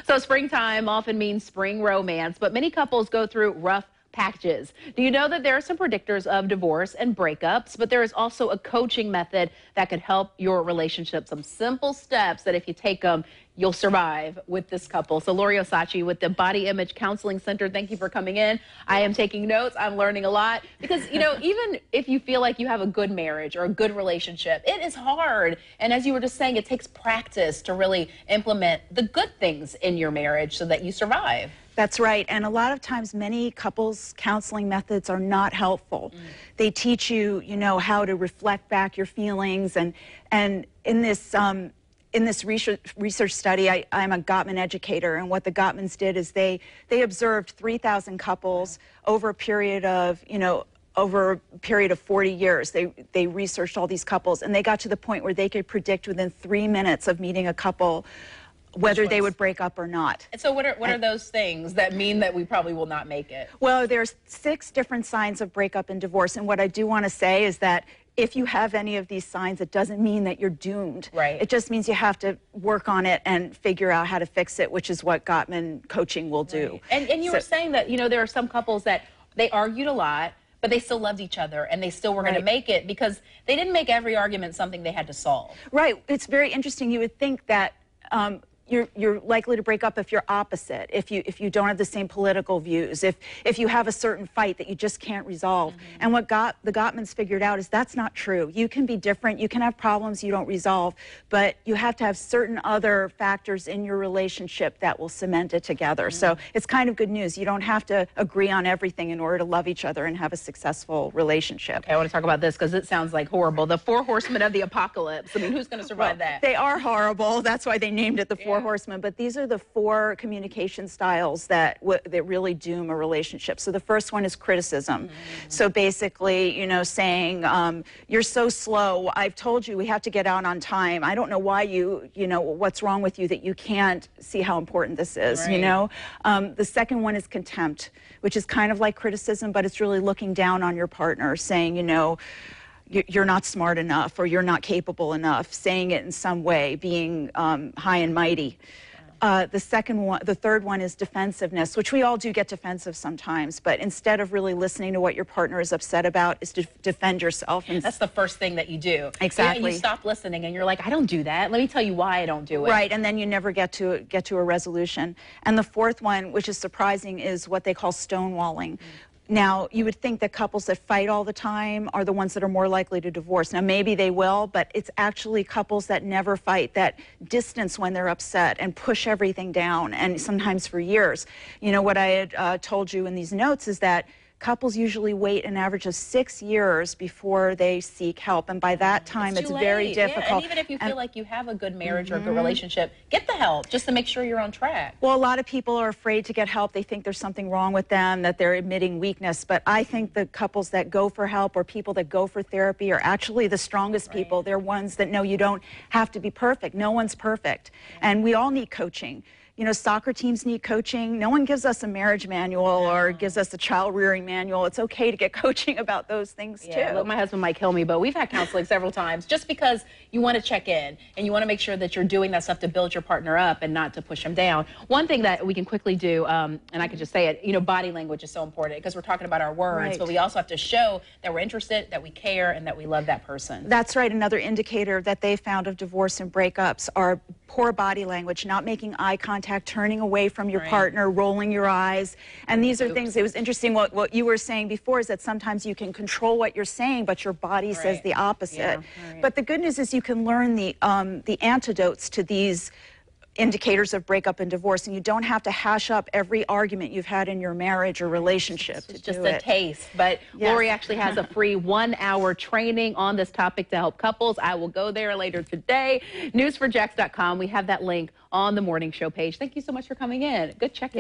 So springtime often means spring romance, but many couples go through rough patches. Do you know that there are some predictors of divorce and breakups, but there is also a coaching method that could help your relationship. Some simple steps that if you take them, you'll survive with this couple. Solorio Saachi with the Body Image Counseling Center. Thank you for coming in. I am taking notes. I'm learning a lot because, you know, even if you feel like you have a good marriage or a good relationship, it is hard. And as you were just saying, it takes practice to really implement the good things in your marriage so that you survive. That's right. And a lot of times many couples counseling methods are not helpful. They teach you, how to reflect back your feelings. And in this research study, I'm a Gottman educator, and what the Gottmans did is they observed 3,000 couples over a period of, over a period of 40 years. They researched all these couples, and they got to the point where they could predict within 3 minutes of meeting a couple whether they would break up or not. And so what are those things that mean that we probably will not make it? Well, there's 6 different signs of breakup and divorce, and what I do want to say is that if you have any of these signs, it doesn't mean that you're doomed. Right. It just means you have to work on it and figure out how to fix it, which is what Gottman coaching will do. Right. And you were saying that, there are some couples that they argued a lot, but they still loved each other and they still were going to make it because they didn't make every argument something they had to solve. Right. It's very interesting. You would think that you're likely to break up if you're opposite, if you don't have the same political views, if you have a certain fight that you just can't resolve. And what the Gottmans figured out is that's not true. You can be different, you can have problems you don't resolve, but you have to have certain other factors in your relationship that will cement it together. So it's kind of good news. You don't have to agree on everything in order to love each other and have a successful relationship. Okay, I want to talk about this because it sounds like horrible. The 4 horsemen of the apocalypse. I mean, who's going to survive that? They are horrible. That's why they named it the 4 horsemen, but these are the 4 communication styles that really doom a relationship. So the first one is criticism. So basically, saying, you're so slow. I've told you we have to get out on time. I don't know why what's wrong with you that you can't see how important this is, The second one is contempt, which is kind of like criticism, but it's really looking down on your partner, saying, you're not smart enough or you're not capable enough, saying it in some way, being high and mighty. The third one is defensiveness, which we all do get defensive sometimes, but instead of really listening to what your partner is upset about, is to defend yourself. And that's the first thing that you do. Exactly. Yeah, you stop listening and you're like, I don't do that. Let me tell you why I don't do it. Right, and then you never get to a resolution. And the fourth one, which is surprising, is what they call stonewalling. Now, you would think that couples that fight all the time are the ones that are more likely to divorce. Now, maybe they will, but it's actually couples that never fight, that distance when they're upset and push everything down, and sometimes for years. What I had told you in these notes is that couples usually wait an average of 6 years before they seek help, and by that time it's very difficult. Yeah, and even if you feel like you have a good marriage or a good relationship, get the help just to make sure you're on track. Well, a lot of people are afraid to get help. They think there's something wrong with them, that they're admitting weakness, but I think the couples that go for help or people that go for therapy are actually the strongest people. They're ones that know you don't have to be perfect. No one's perfect, and we all need coaching. Soccer teams need coaching. No one gives us a marriage manual or gives us a child rearing manual. It's okay to get coaching about those things too. Look, my husband might kill me, but we've had counseling several times just because you want to check in and you want to make sure that you're doing that stuff to build your partner up and not to push them down. One thing that we can quickly do, and I could just say it, body language is so important because we're talking about our words, but we also have to show that we're interested, that we care, and that we love that person. That's right. Another indicator that they found of divorce and breakups are poor body language, not making eye contact, turning away from your partner, rolling your eyes. And these are things, it was interesting what you were saying before, is that sometimes you can control what you're saying, but your body says the opposite. But the good news is you can learn the antidotes to these indicators of breakup and divorce, and you don't have to hash up every argument you've had in your marriage or relationship. It's just a taste, but Lori actually has a free 1-hour training on this topic to help couples. I will go there later today. News4Jax.com. We have that link on the morning show page. Thank you so much for coming in. Good check-in.